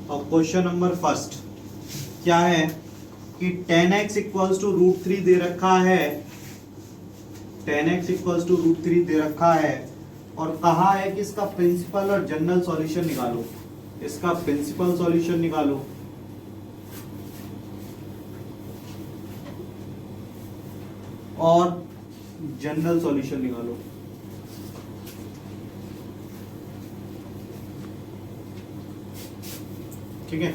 और question number first क्या है कि 10x equals to root three दे रखा है, 10x equals to root three दे रखा है और कहा है कि इसका प्रिंसिपल और जनरल सॉल्यूशन निकालो। इसका प्रिंसिपल सॉल्यूशन निकालो और जनरल सॉल्यूशन निकालो। ठीक है,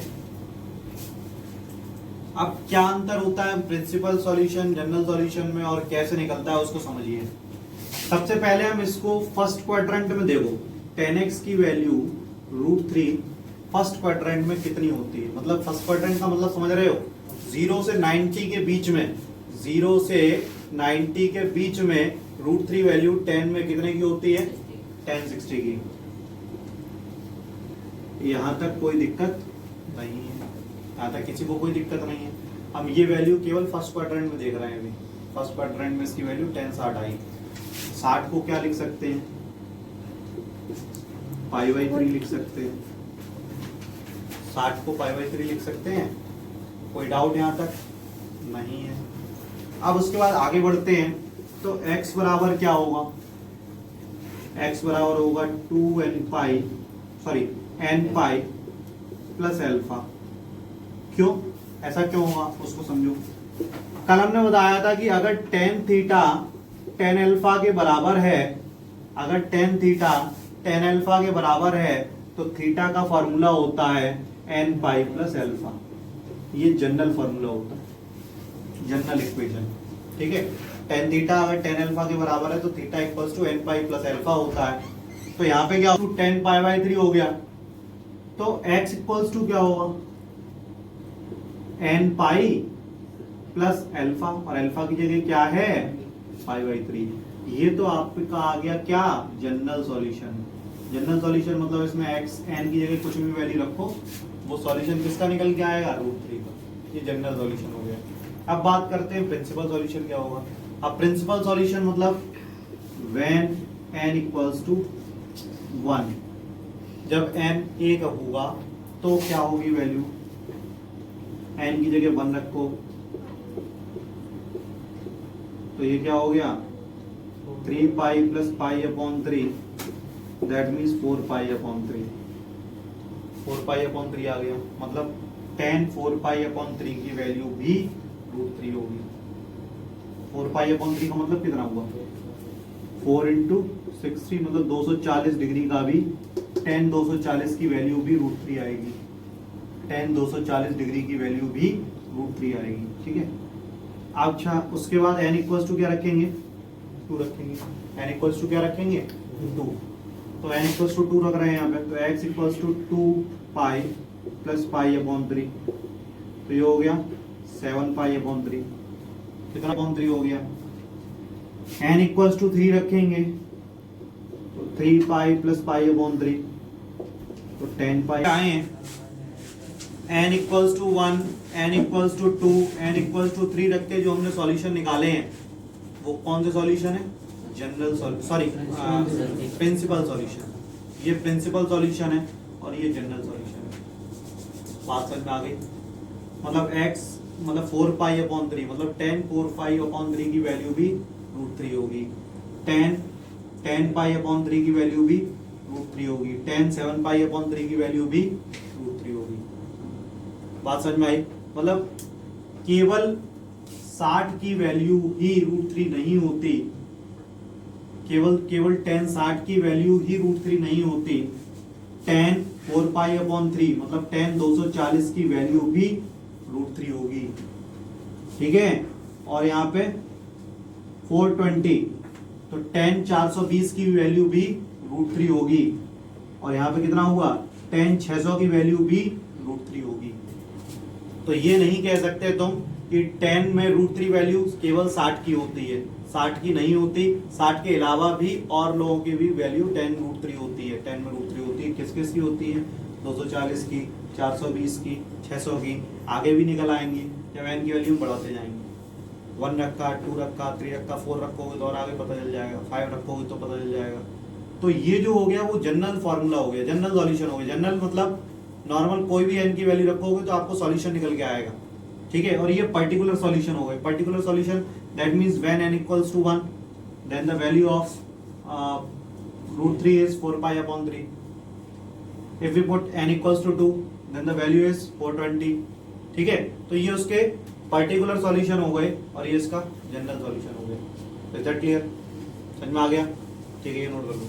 अब क्या अंतर होता है प्रिंसिपल सॉल्यूशन जनरल सॉल्यूशन में और कैसे निकलता है उसको समझिए। सबसे पहले हम इसको फर्स्ट क्वाड्रेंट में देखो, 10x की value root three first quadrant में कितनी होती है। मतलब फर्स्ट क्वाड्रेंट का मतलब समझ रहे हो, 0 से 90 के बीच में, 0 से 90 के बीच में रूट थ्री वैल्यू 10 में कितने की होती है, 1060 की। यहां तक कोई दिक्कत नहीं है, यहाँ तक किसी को कोई दिक्कत नहीं है। हम ये वैल्यू केवल फर्स्ट क्वाड्रेंट में देख रहे हैं। अभी फर्स्ट क्वाड्रेंट में इसकी वैल्यू 1060 आई। 60 को क्या लिख सकते हैं, पाई बाई 3 लिख सकते हैं। 60 को पाई बाई 3 लिख सकते हैं। कोई डाउट यहाँ तक नहीं है। अब उसके बाद आगे बढ़ते हैं तो x बराबर क्या होगा, x बराबर होगा 2n पाई n पाई प्लस एल्फा। क्यों, ऐसा क्यों होगा उसको समझो। कल हमने बताया था कि अगर tan थीटा tan अल्फा के बराबर है, अगर tan थीटा tan अल्फा के बराबर है तो थीटा का फॉर्मूला होता है n पाई प्लस एल्फा। ये जनरल फॉर्मूला होता है, जनरल इक्वेशन। ठीक है, tan थीटा अगर tan अल्फा के बराबर है तो theta equals to n pi plus alpha होता है। तो यहाँ पे क्या 10 पाई बाई 3 हो गया, तो x इक्वल्स टू क्या होगा, n पाई प्लस एल्फा, और एल्फा की जगह क्या है, पाई बाई 3। ये तो आपका आ गया क्या, जनरल सॉल्यूशन। जनरल सॉल्यूशन मतलब इसमें x n की जगह कुछ भी वैल्यू रखो, वो सॉल्यूशन किसका निकल के आएगा, रूट थ्री का। ये जनरल सॉल्यूशन हो गया। अब बात करते हैं प्रिंसिपल सॉल्यूशन क्या होगा। अब प्रिंसिपल सॉल्यूशन मतलब व्हेन n इक्वल्स टू 1, जब n 1 होगा तो क्या होगी वैल्यू, n की जगह 1 रखो तो ये क्या हो गया, 3 पाई plus pi upon 3, that means 4 pi upon 3। 4 pi upon 3 आ गया, मतलब 10 4 पाई अपॉन 3 की वैल्यू भी रूट 3 होगी। 4 पाई अपॉन 3 का मतलब कितना हुआ, 4 इंटू 60, मतलब 240 डिग्री का भी 10 240 की वैल्यू भी रूट 3 आएगी। 10 240 डिग्री की वैल्यू भी रूट 3 आएगी। ठीक है, अच्छा उसके बाद n इक्वल्स टू क्या रखेंगे, 2 रखेंगे। n इक्वल्स टू क्या रखेंगे, 2। तो n इक्वल्स टू 2 रख रहे हैं यहाँ पे, तो x equals to 2 pi plus pi upon 3, तो ये हो गया 7 पाई अपॉन 3। कितना अपॉन 3 हो गया। n इक्वल्स टू 3 रखेंगे तो 3 पाई प्लस पाई अपॉन 3, तो 10 पाई आए। n equals to 1, n equals to 2, n equals to 3 रख के जो हमने सॉल्यूशन निकाले हैं वो कौन से सॉल्यूशन है, जनरल सॉल्यूशन, प्रिंसिपल सॉल्यूशन। ये प्रिंसिपल सॉल्यूशन है और ये जनरल सॉल्यूशन है। बात समझ में आ गई। मतलब x मतलब 4 पाई अपॉन 3, मतलब 10 4 पाई अपॉन 3 की वैल्यू भी रूट 3 होगी। 10 पाई अपॉन 3 की वैल्यू भी रूट 3 होगी। 10 7 पाई अपॉन 3 की वैल्यू भी रूट 3 होगी। बात समझ में आई। मतलब केवल 60 की वैल्यू ही रूट 3 नहीं होती, केवल 10 60 की वैल्यू ही रूट 3 नहीं होती। 10 4 पाई अपॉन 3 मतलब 10 240 की वैल्यू भी रूट 3 होगी। ठीक है, और यहाँ पे 420 तो 10 420 की वैल्यू भी रूट 3 होगी। और यहाँ पे कितना हुआ, 10 600 की वैल्यू भी रूट 3 होगी। तो ये नहीं कह सकते तुम कि 10 में रूट 3 वैल्यू केवल 60 की होती है, 60 की नहीं होती। 60 के अलावा भी और लोगों की भी वैल्यू 10 रूट 3 होती है। 10 में रूट 3 होती है, किस किस की होती है, 240 की, 420 की, 600 की, आगे भी निकल आएंगी जब n की वैल्यू बढ़ाते जाएंगे। 1 रखा, 2 रखा, 3 रखा, 4 रखोगे तो और आगे पता चल जाएगा, 5 रखोगे तो पता चल जाएगा। तो ये जो हो गया वो जनरल फॉर्मूला हो गया, जनरल सॉल्यूशन हो गया। जनरल मतलब नॉर्मल कोई भी n की वैल्यू रखोगे तो आपको सॉल्यूशन निकल के आएगा, ठीक है। और ये पर्टिकुलर सॉल्यूशन हो गए, particular solution that means when n equals to 1 then the value of √3 is 4 pi upon 3. If we put n equals to 2 then the value is 420, ठीक है। तो ये उसके पर्टिकुलर सॉल्यूशन हो गए और ये इसका जनरल सॉल्यूशन हो गया। Is that clear? समझ में आ गया? ठीक है, ये नोट कर लो।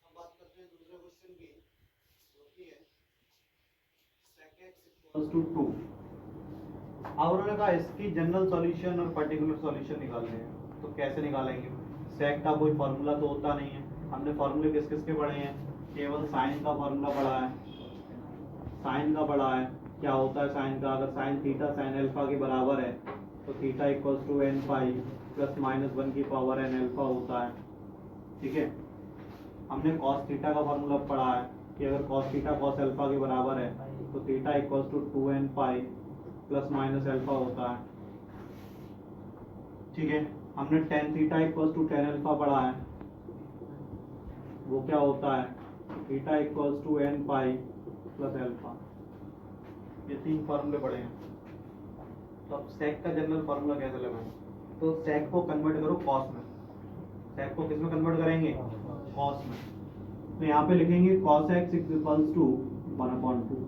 अब बात करते हैं दूसरे क्वेश्चन की, जो कि है sec x इक्वल्स टू 2। अब उन्होंने कहा इसकी जनरल सॉल्यूशन और पर्टिकुलर सॉल्यूशन निकालने हैं, तो कैसे निकालेंगे? सेक का कोई फॉर्मूला तो होता नहीं है, हमने फॉर्मूले किस किस के पढ़े हैं? केवल साइन का फॉर्मूला पढ़ा है, साइन का पढ़ा है। क्या होता है साइन का? अगर साइन थीटा साइन अल्फा के बराबर है तो theta equals to n pi plus minus 1 की पावर n अल्फा होता है, ठीक है। हमने कॉस थीटा का फॉर्मूला पढ़ा है कि अगर कॉस थीटा कॉस अल्फा के बराबर है तो theta equals to 2n pi plus minus alpha होता है, ठीक है। हमने tan theta equals to tan alpha पढ़ा है, वो क्या होता है? Theta equals to n pi plus alpha. ये तीन फॉर्मूले पढ़े हैं। तो अब सेक का जनरल फॉर्मूला कैसे लगाएं? तो सेक को कन्वर्ट करो कॉस में। सेक को किस में कन्वर्ट करेंगे? कॉस में। तो यहाँ पे लिखेंगे cos x equals to 1/2,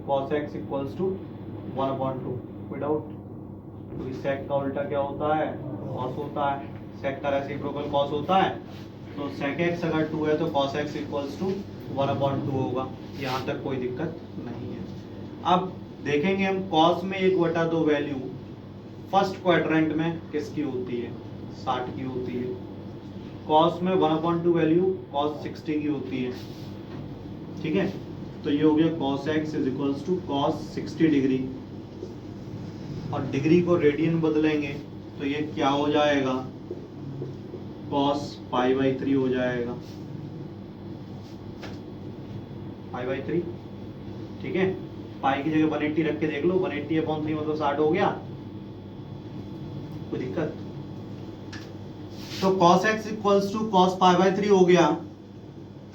cos x equals to 1/2 without, क्योंकि सेक का उल्टा क्या होता है? कॉस होता है। सेक का रेसिप्रोकल कॉस होता है, तो सेक x अगर 2 है तो cos x इक्वल्स टू 1/2 होगा। यहाँ तक कोई दिक्कत नहीं है। अब देखेंगे हम cos में 1/2 वैल्यू फर्स्ट क्वाड्रेंट में किसकी होती है? 60 की होती है। cos में 1/2 वैल्यू cos 60 की होती है, ठीक है। तो ये हो गया cos x is equals to cos 60 degree, और डिग्री को रेडियन बदलेंगे तो ये क्या हो जाएगा? cos π/3 हो जाएगा, π/3, ठीक है। पाई की जगह 180 रख के देख लो, 180/3 मतलब 60 हो गया, कोई दिक्कत? तो cos x equals to cos π/3 हो गया।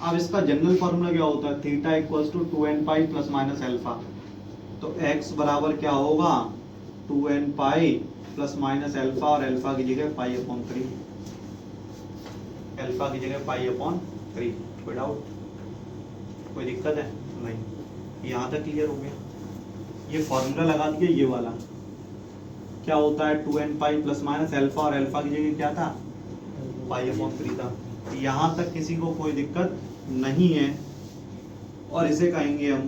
अब इसका जनरल फॉर्मूला क्या होता है? Theta equals to 2n pi plus minus alpha. तो x बराबर क्या होगा? 2n pi plus minus alpha, और अल्फा की जगह π/3, अल्फा की जगह π/3। कोई डाउट, कोई दिक्कत है? नहीं। यहाँ तक क्लियर हो गया। ये फॉर्मूला लगा दिया, ये वाला क्या होता है? 2n pi plus minus alpha, और अल्फा की जगह क्या था? π/3 था। यहाँ तक किसी को कोई दिक्कत नहीं है, और इसे कहेंगे हम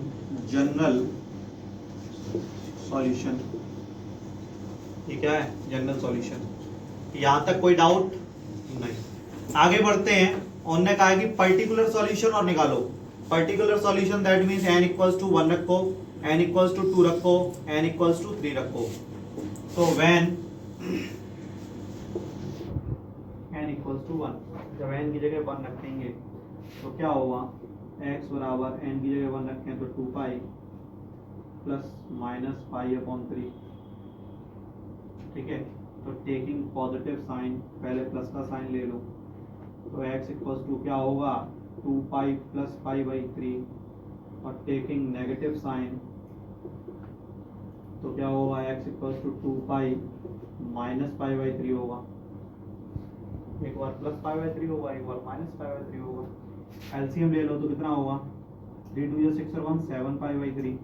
जनरल सॉल्यूशन। ये क्या है? General solution. यहाँ तक कोई डाउट नहीं। आगे बढ़ते हैं। उन्होंने कहा कि पर्टिकुलर सॉल्यूशन और निकालो। Particular solution that means n equals to 1 रखो, n इक्वल्स टू 2 रखो, n इक्वल्स टू 3 रखो। तो व्हेन n इक्वल्स टू 1, जब n की जगह 1 रखेंगे तो क्या होगा? x बराबर n की जगह 1 रखें तो 2 पाई प्लस माइनस π/3, ठीक है। तो टेकिंग पॉजिटिव साइन, पहले प्लस का साइन ले लो, तो x इक्वल्स टू क्या होगा? 2 पाई प्लस π/3, और टेकिंग नेगेटिव साइन तो क्या होगा? x equals to 2 pi minus π/3 होगा। एक बार प्लस π/3 होगा, एक बार माइनस π/3 होगा। एलसीएम ले लो तो कितना होगा? 3 2 6 और 1 7 π/3।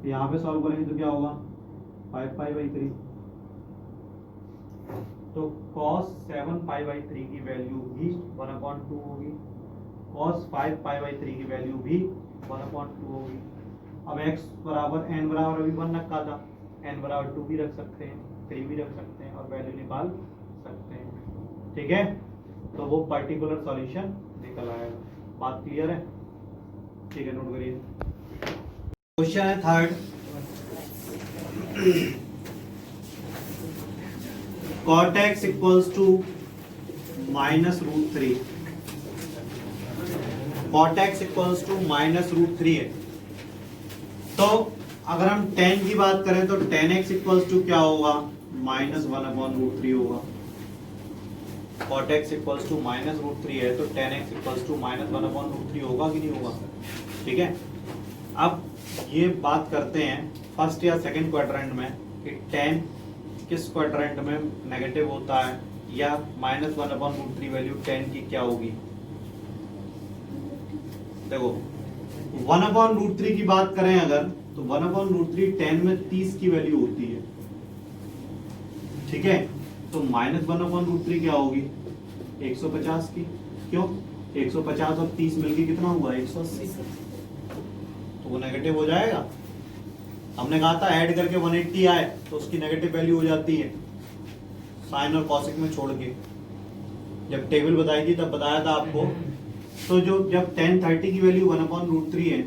यहाँ पे सॉल्व करेंगे तो क्या होगा? 5 π/3। तो cos 7 π/3 की वैल्यू भी 1/2 होगी, cos 5 π/3 की वैल्यू भी 1/2 होगी। अब x बराबर n बराबर अभी 1 रखा था, n बराबर 2 भी रख सकते हैं, 3 भी रख सकते हैं, और वैल्यू निकाल सकते हैं, ठीक है। तो वो पर्टिकुलर सॉल्यूशन निकल आएगा। बात क्लियर है? ठीक है, नोट करिए। क्वेश्चन है third. cot x equals to -√3, cot x equals to -√3 है। तो अगर हम tan की बात करें तो tan x इक्वल्स टू क्या होगा? -1/√3 होगा। cot x equals to minus root three है तो tan x equals to minus one upon root three होगा कि नहीं होगा? ठीक है, अब ये बात करते हैं फर्स्ट या सेकंड क्वाड्रेंट में कि tan किस क्वाड्रेंट में नेगेटिव होता है या minus one upon root three value tan की क्या होगी। देखो वन अपॉन रूट थ्री की बात करें अगर तो one upon root three tan में 30 की वैल्यू होती है, ठीक है, तो minus one upon root three क्या होगी 150 की। क्यों? 150 और 30 मिलके कितना हुआ 180, तो वो नेगेटिव हो जाएगा। हमने कहा था ऐड करके 180 आए तो उसकी नेगेटिव वैल्यू हो जाती है साइन और कॉसिक में छोड़ के, जब टेबल बताई थी तब बताया था आपको। तो जो जब tan 30 की value one upon root three है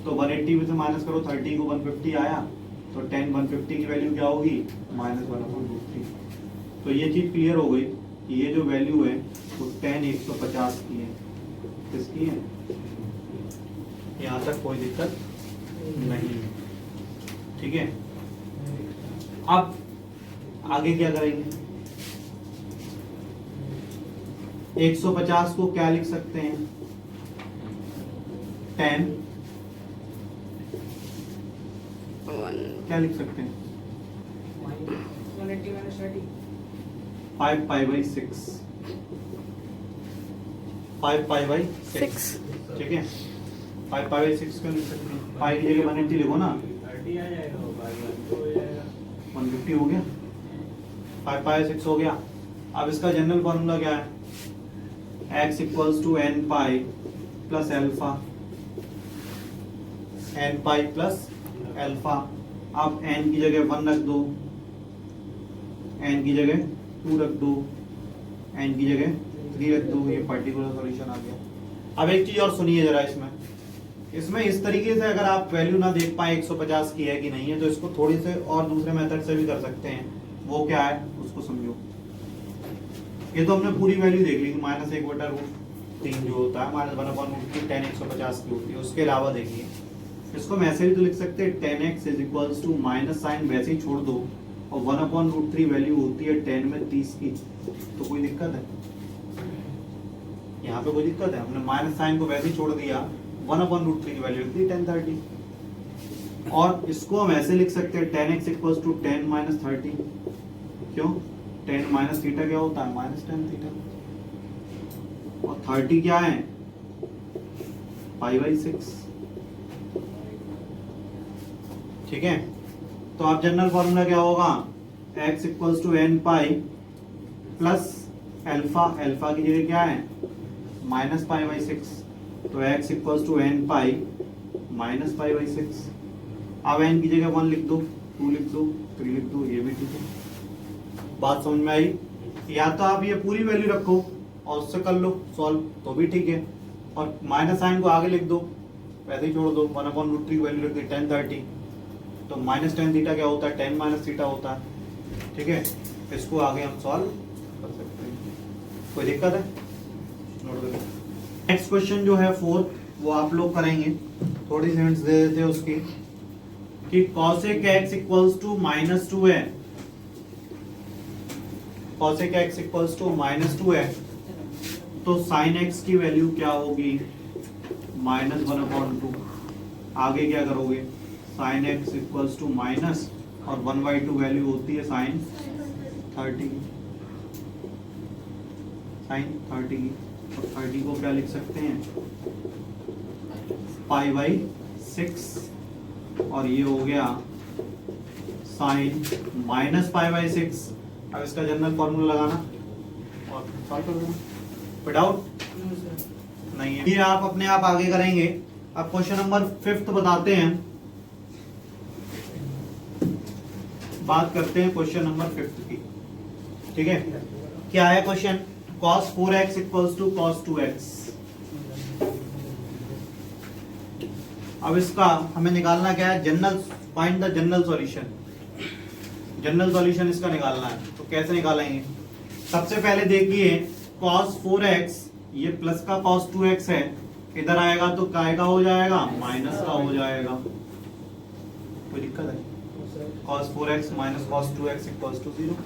तो 180 में से माइनस करो 30 को 150 आया तो tan 150 की वैल्यू क्या होगी minus one upon root three. तो ये चीज क्लियर हो गई कि ये जो वैल्यू है वो tan 150 की है। किसकी है? यहाँ तक कोई दिक्कत नहीं है, ठीक है। अब आगे क्या करेंगे? 150 को क्या लिख सकते हैं? tan क्या लिख सकते हैं? 5 पाई बाई 6, 5 पाई बाई 6, ठीक है। 5 पाई बाई 6 क्यों लिख सकते हैं? पाई की जगह 180 लिखो ना, 150 हो गया, 5 पाई 6 हो गया। अब इसका जनरल फॉर्मूला क्या है? x equals to n pi plus alpha, n pi plus alpha. अब n की जगह 1 रख दो, n की जगह 2 रख दो, n की जगह 3 रख दो, ये पर्टिकुलर सॉल्यूशन आ गया। अब एक चीज और सुनिए जरा, इसमें इस तरीके से अगर आप वैल्यू ना देख पाए 150 की है कि नहीं है तो इसको थोड़ी से और दूसरे मेथड से भी कर सकते हैं। वो क्या है उसको समझो। ये तो हमने पूरी वैल्यू देख ली, माइनस 1/√3 जो होता है minus one upon root three tan 150 की होती है। उसके अलावा देखिए इसको हम ऐसे भी तो लिख सकते हैं tan x is equals to minus sine वैसे ही छोड़ दो और 1/√3 वैल्यू होती है tan में 30 की, तो कोई दिक्कत है? यहाँ पे कोई दिक्कत है? हमने माइनस साइन को वैसे ही छोड़ दिया, 1/√3 की वैल्यू लिख दी tan 30। और इसको हम ऐसे लिख सकते हैं tan x equals to tan minus 30। क्यों? tan माइनस थीटा क्या होता है माइनस tan थीटा, और 30 क्या है पाई बाई 6, ठीक है। तो आप जनरल फॉर्मूला क्या होगा? x equals to n pi plus alpha, alpha की जगह क्या है माइनस पाई बाई 6, तो x equals to n pi minus pi by 6। अब n की जगह 1 लिख दो, 2 लिख दो, 3 लिख दो, ये भी ठीक है। बात समझ में आई? या तो आप ये पूरी वैल्यू रखो और उससे कर लो सॉल्व तो भी ठीक है, और माइनस साइन को आगे लिख दो, वैसे ही छोड़ दो, 1/√3 की वैल्यू लिख दी tan 30, तो माइनस tan थीटा क्या होता है tan माइनस थीटा होता है, ठीक है। इसको आगे हम सॉल्व कर सकते हैं, कोई दिक्कत है? नोट करो। नेक्स्ट क्वेश्चन जो है फोर्थ, वो आप लोग करेंगे, थोड़ी सी हिंट्स दे देते हैं उसकी कि cosec x इक्वल्स टू -2 है, cosec x इक्वल्स टू -2 है, तो sin x की वैल्यू क्या होगी -1/2। आगे क्या करोगे? sin x equals to minus और 1/2 वैल्यू होती है sin 30 की, sin 30 की, और 30 को क्या लिख सकते हैं पाई बाई 6, और ये हो गया sin माइनस पाई बाई 6। अब इसका जनरल फॉर्मूला लगाना और सॉल्व कर देना। कोई डाउट नहीं है? ये आप अपने आप आगे करेंगे। अब क्वेश्चन नंबर 5 बताते हैं, बात करते हैं क्वेश्चन नंबर 5 की, ठीक है। क्या है question? cos 4x equals to cos 2x। अब इसका हमें निकालना क्या है? General, find the general solution. General solution इसका निकालना है, तो कैसे निकालेंगे? सबसे पहले देखिए cos 4x, ये प्लस का cos 2x है, इधर आएगा तो काय का हो जाएगा माइनस का हो जाएगा। कोई दिक्कत है? cos 4x minus cos 2x equals to 0।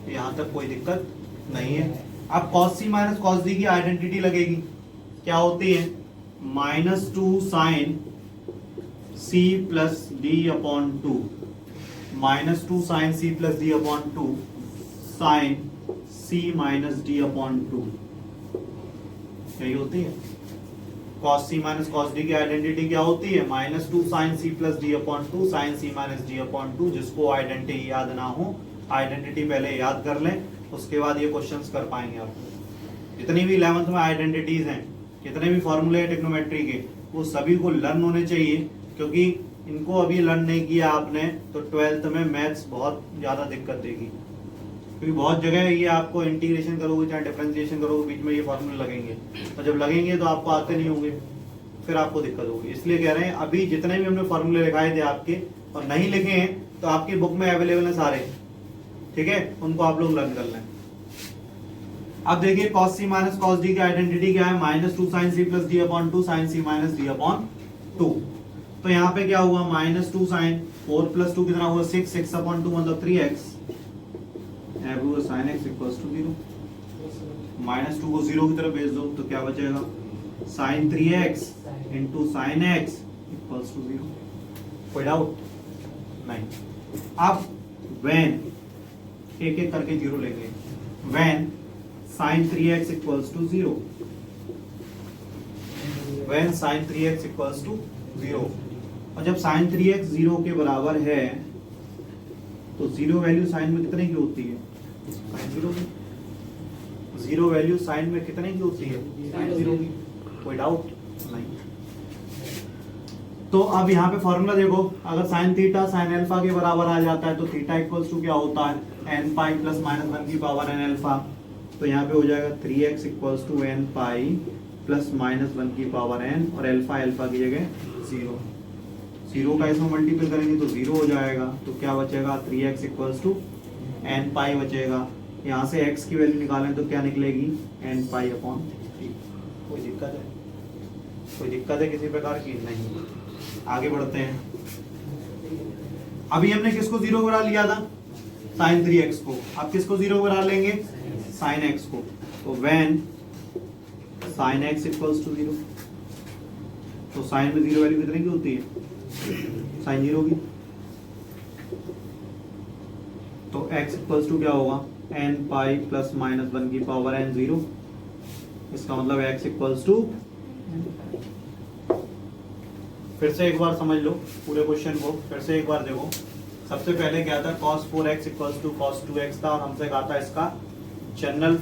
यहाँ तक कोई दिक्कत नहीं है। अब cos c minus cos d की आइडेंटिटी लगेगी, क्या होती है, -2 sine c plus D upon two, -2 sine c plus D upon two sine c minus D upon two, यही होती है। cos c minus cos d की आइडेंटिटी क्या होती है, -2 sine c plus D upon two sine c minus D upon two. जिसको identity याद ना हो, आइडेंटिटी पहले याद कर लें, उसके बाद ये क्वेश्चंस कर पाएंगे आप। जितनी भी 11th में आइडेंटिटीज हैं, जितने भी फॉर्मूले ट्रिग्नोमेट्री के, वो सभी को लर्न होने चाहिए, क्योंकि इनको अभी लर्न नहीं किया आपने तो 12th में मैथ्स बहुत ज़्यादा दिक्कत देगी। क्योंकि बहुत जगह ये आपको इंटीग्रेशन करोगे चाहे डिफरेंशिएशन करोगे, बीच में ये फॉर्मूले लगेंगे, और जब लगेंगे तो आपको आते नहीं होंगे, फिर आपको दिक्कत होगी। इसलिए कह रहे हैं अभी जितने भी हमने फॉर्मूले लिखाए थे आपके, और नहीं लिखे हैं तो आपकी बुक में अवेलेबल है सारे, ठीक है, उनको आप लोग लर्न कर लें। अब देखिए cos c minus cos d की आइडेंटिटी क्या है, -2 sin c plus D upon two sine c minus D upon two. तो यहाँ पे क्या हुआ, -2 sin 4 प्लस 2 कितना हुआ 6, 6 अपॉन 2 मतलब 3x, sin x equals to 0। -2 को 0 की तरफ भेज दो तो क्या बचेगा, sin 3x into sine x equals to 0। कोई डाउट नहीं। अब when एक एक करके 0 लेंगे, when sin 3x equals to 0, when sin 3x equals to 0, और जब sin 3x 0 के बराबर है तो 0 वैल्यू साइन में कितने की होती है, sin 0 की। 0 वैल्यू साइन में कितने की होती है, sin 0 की। कोई डाउट नहीं। तो अब यहाँ पे फॉर्मूला देखो, अगर साइन थीटा साइन अल्फा के बराबर आ जाता है तो थीटा इक्वल्स टू क्या होता है, n पाई प्लस -1 की पावर n अल्फा। तो यहाँ पे हो जाएगा 3x equals to n pi plus -1 की पावर n, और अल्फा की जगह 0। 0 का इसमें मल्टीपल करेंगे तो 0 हो जाएगा, तो क्या बचेगा 3x इक्वल्स टू n पाई बचेगा। यहाँ से x की वैल्यू निकालें तो क्या निकलेगी, n पाई अपॉन 3। कोई दिक्कत है, कोई दिक्कत है किसी प्रकार की नहीं। आगे बढ़ते हैं। अभी हमने किसको 0 बना लिया था, sin 3x को। अब किसको 0 बना लेंगे, sin x को। तो when sin x equals to 0, तो sin में 0 वैल्यू कितने की होती है, sin 0 की। तो x इक्वल्स टू क्या होगा, n पाई प्लस -1 की पावर n 0। इसका मतलब x इक्वल्स टू, फिर से एक बार समझ लो पूरे क्वेश्चन को, फिर से एक बार देखो। सबसे पहले क्या था, cos 4x equals to cos 2x था, और हमसे कहा था इसका जनरल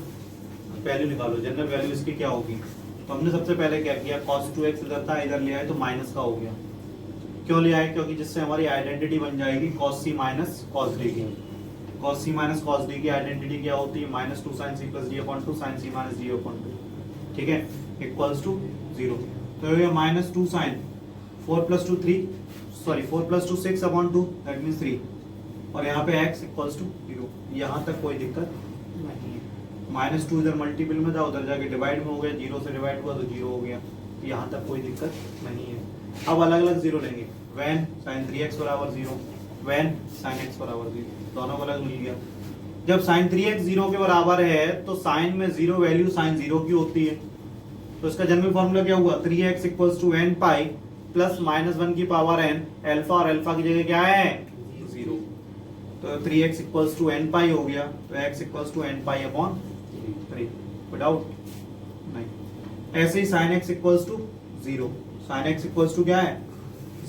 वैल्यू निकालो, जनरल वैल्यू इसकी क्या होगी। तो हमने सबसे पहले क्या किया, cos 2x इधर था, इधर ले आए तो माइनस का हो गया। क्यों ले आए, क्योंकि जिससे हमारी आइडेंटिटी बन जाएगी cos c minus cos d की। cos c minus cos d की आइडेंटिटी क्या होती है, -2 sin c plus d upon 2 sin c minus d upon 2, ठीक है, इक्वल्स टू 0। तो ये -2 sin 4 plus 2 3, sorry 4 plus 2 6 upon 2 that means 3, और यहाँ पे x इक्वल्स टू 0। यहाँ तक कोई दिक्कत नहीं है। -2 इधर मल्टीपल में था, उधर जाके डिवाइड में हो गया, 0 से डिवाइड हुआ तो 0 हो गया। यहाँ तक कोई दिक्कत नहीं है। अब अलग अलग 0 लेंगे, when sin 3x बराबर 0, when sin x बराबर 0, दोनों को अलग मिल गया। जब sin 3x 0 के बराबर है तो साइन में 0 वैल्यू sin 0 की होती है। तो इसका जनरल फॉर्मूला क्या हुआ, 3x equals to n pi plus -1 की पावर n, अल्फा और अल्फा की जगह क्या है 0। तो 3x इक्वल्स टू n पाई हो गया, तो x equals to n pi upon 3। कोई डाउट नहीं। ऐसे ही sin x equals to 0, sin x equals to क्या है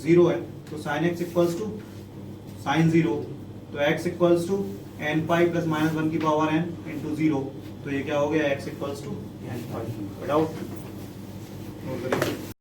0 है, तो sin x equals to sin 0, तो x equals to n pi plus -1 की पावर n इंटू 0, तो ये क्या हो गया x इक्वल्स टू n पाई। कोई डाउट।